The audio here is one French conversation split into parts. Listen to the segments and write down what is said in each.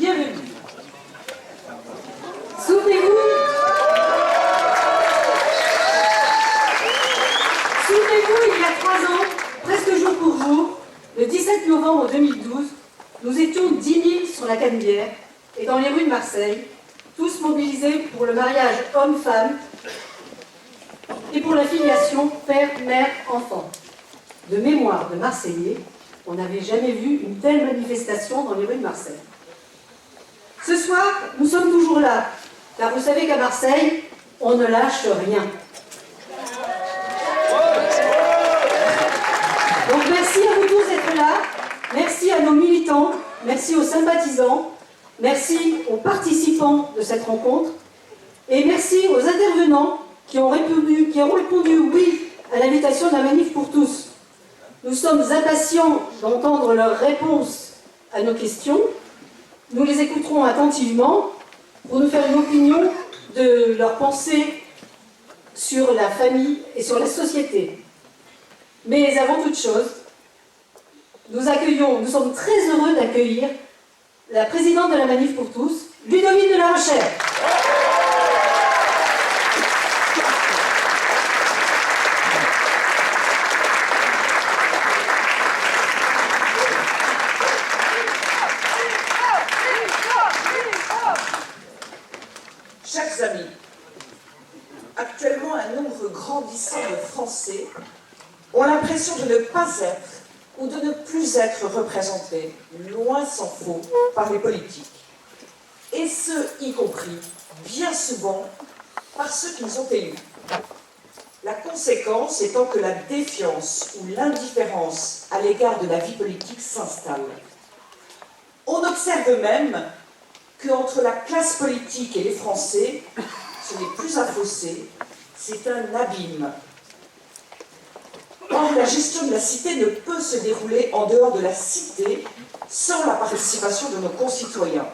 Bienvenue. Souvenez-vous, il y a 3 ans, presque jour pour jour, le 17 novembre 2012, nous étions 10 000 sur la Canebière et dans les rues de Marseille, tous mobilisés pour le mariage homme-femme et pour la filiation père-mère-enfant. De mémoire de Marseillais, on n'avait jamais vu une telle manifestation dans les rues de Marseille. Ce soir, nous sommes toujours là, car vous savez qu'à Marseille, on ne lâche rien. Donc merci à vous tous d'être là, merci à nos militants, merci aux sympathisants, merci aux participants de cette rencontre, et merci aux intervenants qui ont répondu oui à l'invitation de la Manif pour tous. Nous sommes impatients d'entendre leurs réponses à nos questions. Nous les écouterons attentivement pour nous faire une opinion de leurs pensées sur la famille et sur la société. Mais avant toute chose, nous sommes très heureux d'accueillir la présidente de la Manif pour tous, Ludovine de la Rochère. Chers amis, actuellement un nombre grandissant de Français ont l'impression de ne pas être ou de ne plus être représentés, loin s'en faut, par les politiques. Et ce, y compris, bien souvent, par ceux qu'ils ont élus. La conséquence étant que la défiance ou l'indifférence à l'égard de la vie politique s'installe. On observe même qu'entre la classe politique et les Français, ce n'est plus un fossé, c'est un abîme. Or, la gestion de la cité ne peut se dérouler en dehors de la cité sans la participation de nos concitoyens.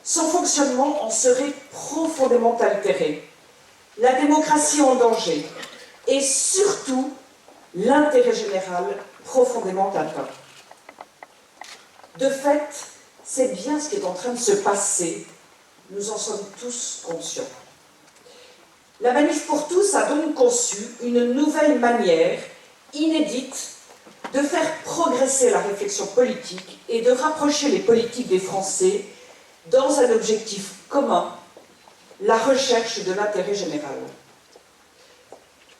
Son fonctionnement en serait profondément altéré, la démocratie en danger et surtout l'intérêt général profondément atteint. De fait, c'est bien ce qui est en train de se passer, nous en sommes tous conscients. La Manif pour tous a donc conçu une nouvelle manière, inédite, de faire progresser la réflexion politique et de rapprocher les politiques des Français dans un objectif commun, la recherche de l'intérêt général.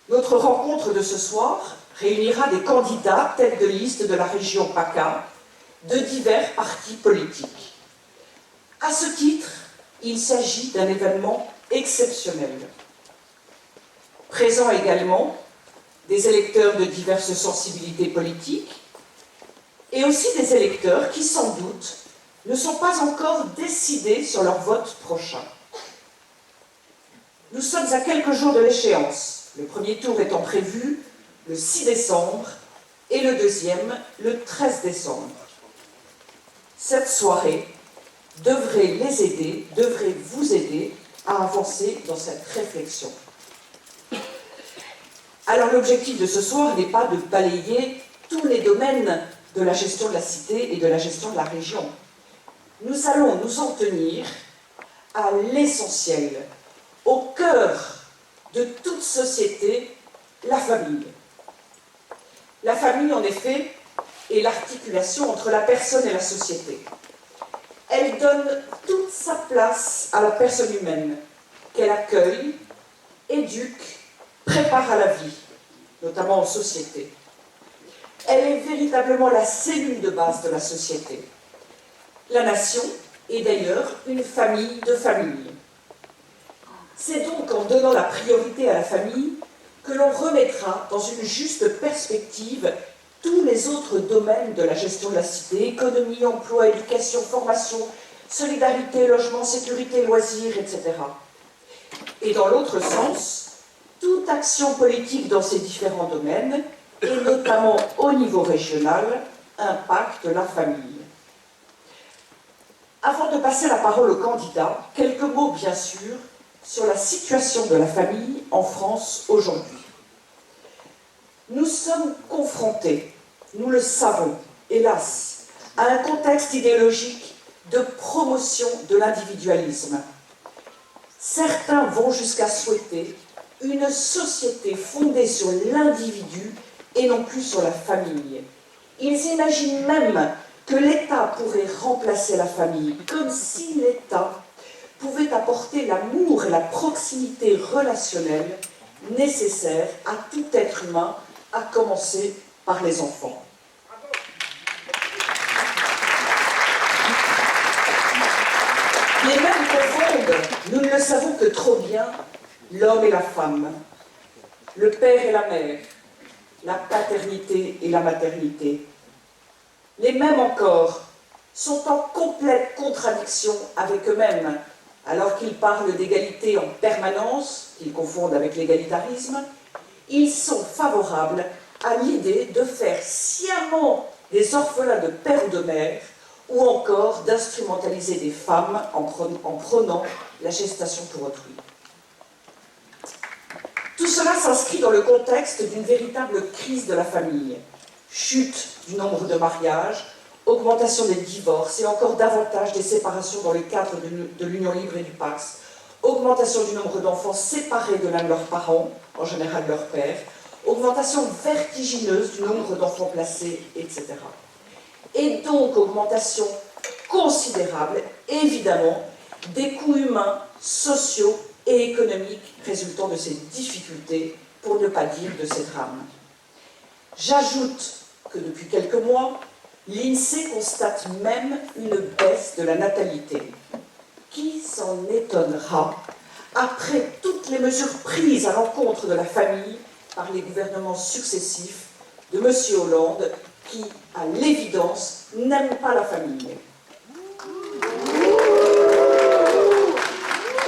Notre rencontre de ce soir réunira des candidats tête de liste de la région PACA, de divers partis politiques. À ce titre, il s'agit d'un événement exceptionnel. Présents également des électeurs de diverses sensibilités politiques et aussi des électeurs qui, sans doute, ne sont pas encore décidés sur leur vote prochain. Nous sommes à quelques jours de l'échéance, le premier tour étant prévu le 6 décembre et le deuxième le 13 décembre. Cette soirée devrait vous aider à avancer dans cette réflexion. Alors l'objectif de ce soir n'est pas de balayer tous les domaines de la gestion de la cité et de la gestion de la région. Nous allons nous en tenir à l'essentiel, au cœur de toute société, la famille. La famille, en effet, est l'articulation entre la personne et la société. Elle donne toute sa place à la personne humaine, qu'elle accueille, éduque, prépare à la vie, notamment en société. Elle est véritablement la cellule de base de la société. La nation est d'ailleurs une famille de familles. C'est donc en donnant la priorité à la famille que l'on remettra dans une juste perspective tous les autres domaines de la gestion de la cité, économie, emploi, éducation, formation, solidarité, logement, sécurité, loisirs, etc. Et dans l'autre sens, toute action politique dans ces différents domaines, et notamment au niveau régional, impacte la famille. Avant de passer la parole aux candidats, quelques mots bien sûr sur la situation de la famille en France aujourd'hui. Nous sommes confrontés, nous le savons, hélas, à un contexte idéologique de promotion de l'individualisme. Certains vont jusqu'à souhaiter une société fondée sur l'individu et non plus sur la famille. Ils imaginent même que l'État pourrait remplacer la famille, comme si l'État pouvait apporter l'amour et la proximité relationnelle nécessaires à tout être humain, à commencer par les enfants. Les mêmes confondent, nous ne le savons que trop bien, l'homme et la femme, le père et la mère, la paternité et la maternité. Les mêmes encore sont en complète contradiction avec eux-mêmes, alors qu'ils parlent d'égalité en permanence, qu'ils confondent avec l'égalitarisme. Ils sont favorables à l'idée de faire sciemment des orphelins de père ou de mère, ou encore d'instrumentaliser des femmes en prônant la gestation pour autrui. Tout cela s'inscrit dans le contexte d'une véritable crise de la famille. Chute du nombre de mariages, augmentation des divorces et encore davantage des séparations dans le cadre de l'union libre et du Pacs, augmentation du nombre d'enfants séparés de l'un de leurs parents, en général leur père, augmentation vertigineuse du nombre d'enfants placés, etc. Et donc augmentation considérable, évidemment, des coûts humains, sociaux et économiques résultant de ces difficultés, pour ne pas dire de ces drames. J'ajoute que depuis quelques mois, l'INSEE constate même une baisse de la natalité. Qui s'en étonnera après toutes les mesures prises à l'encontre de la famille par les gouvernements successifs de M. Hollande, qui, à l'évidence, n'aime pas la famille.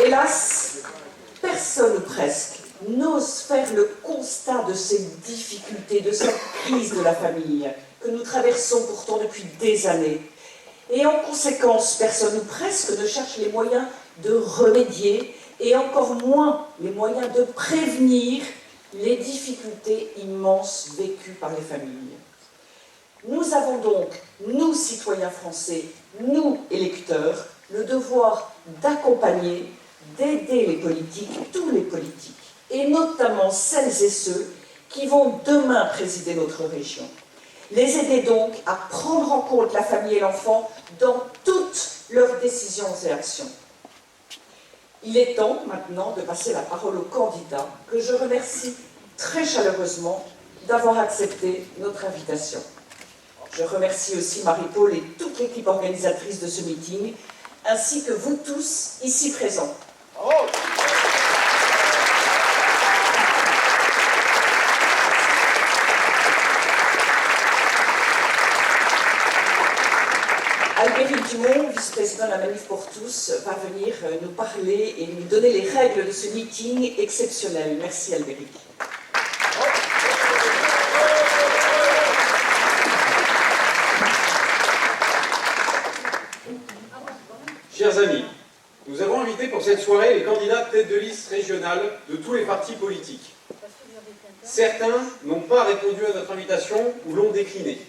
Hélas, personne ou presque n'ose faire le constat de ces difficultés, de cette crise de la famille que nous traversons pourtant depuis des années. Et en conséquence, personne ou presque ne cherche les moyens de remédier et encore moins les moyens de prévenir les difficultés immenses vécues par les familles. Nous avons donc, nous citoyens français, nous électeurs, le devoir d'accompagner, d'aider les politiques, tous les politiques, et notamment celles et ceux qui vont demain présider notre région. Les aider donc à prendre en compte la famille et l'enfant dans toutes leurs décisions et actions. Il est temps maintenant de passer la parole aux candidats, que je remercie très chaleureusement d'avoir accepté notre invitation. Je remercie aussi Marie-Paul et toute l'équipe organisatrice de ce meeting, ainsi que vous tous ici présents. Bravo. Albéric Dumont, vice-président de la Manif pour tous, va venir nous parler et nous donner les règles de ce meeting exceptionnel. Merci Albéric. Chers amis, nous avons invité pour cette soirée les candidats tête de liste régionales de tous les partis politiques. Certains n'ont pas répondu à notre invitation ou l'ont déclinée.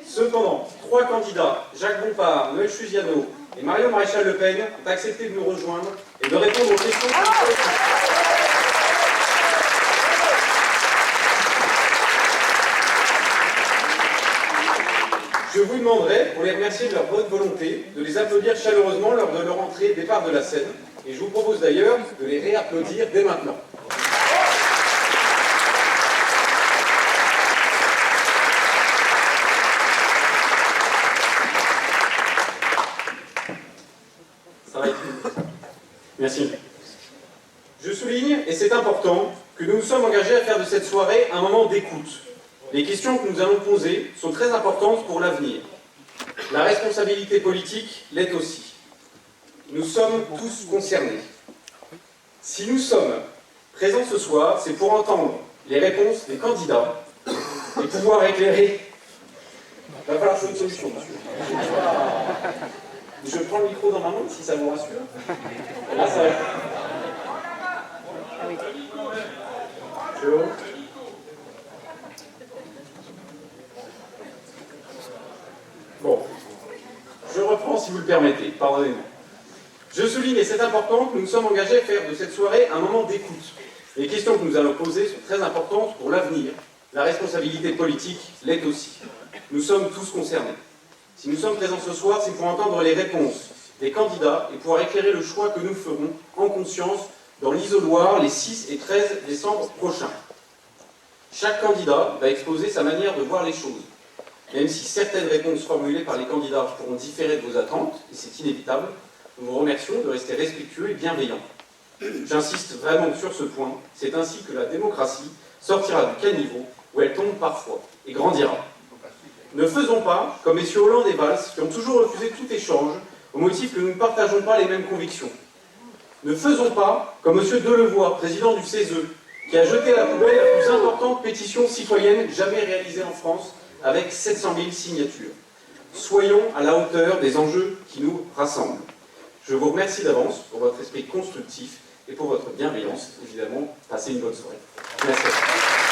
Cependant, 3 candidats, Jacques Bompard, Noël Chusiano et Marion Maréchal Le Pen, ont accepté de nous rejoindre et de répondre aux questions. Je vous demanderai, pour les remercier de leur bonne volonté, de les applaudir chaleureusement lors de leur entrée et départ de la scène. Et je vous propose d'ailleurs de les réapplaudir dès maintenant. Ça va être... Merci. Je souligne, et c'est important, que nous nous sommes engagés à faire de cette soirée un moment d'écoute. Les questions que nous allons poser sont très importantes pour l'avenir. La responsabilité politique l'est aussi. Nous sommes tous concernés. Si nous sommes présents ce soir, c'est pour entendre les réponses des candidats et pouvoir éclairer. Il va falloir trouver une solution, monsieur. Je prends le micro dans ma main, si ça vous rassure. Et là, ça va. pardonnez-moi. Je souligne, et c'est important, que nous nous sommes engagés à faire de cette soirée un moment d'écoute. Les questions que nous allons poser sont très importantes pour l'avenir. La responsabilité politique l'est aussi. Nous sommes tous concernés. Si nous sommes présents ce soir, c'est pour entendre les réponses des candidats et pouvoir éclairer le choix que nous ferons en conscience dans l'isoloir les 6 et 13 décembre prochains. Chaque candidat va exposer sa manière de voir les choses. Même si certaines réponses formulées par les candidats pourront différer de vos attentes, et c'est inévitable, nous vous remercions de rester respectueux et bienveillants. J'insiste vraiment sur ce point, c'est ainsi que la démocratie sortira du caniveau où elle tombe parfois et grandira. Ne faisons pas comme messieurs Hollande et Valls qui ont toujours refusé tout échange au motif que nous ne partageons pas les mêmes convictions. Ne faisons pas comme monsieur Delevoye, président du CESE, qui a jeté à la poubelle la plus importante pétition citoyenne jamais réalisée en France avec 700 000 signatures. Soyons à la hauteur des enjeux qui nous rassemblent. Je vous remercie d'avance pour votre esprit constructif et pour votre bienveillance. Évidemment, passez une bonne soirée. Merci.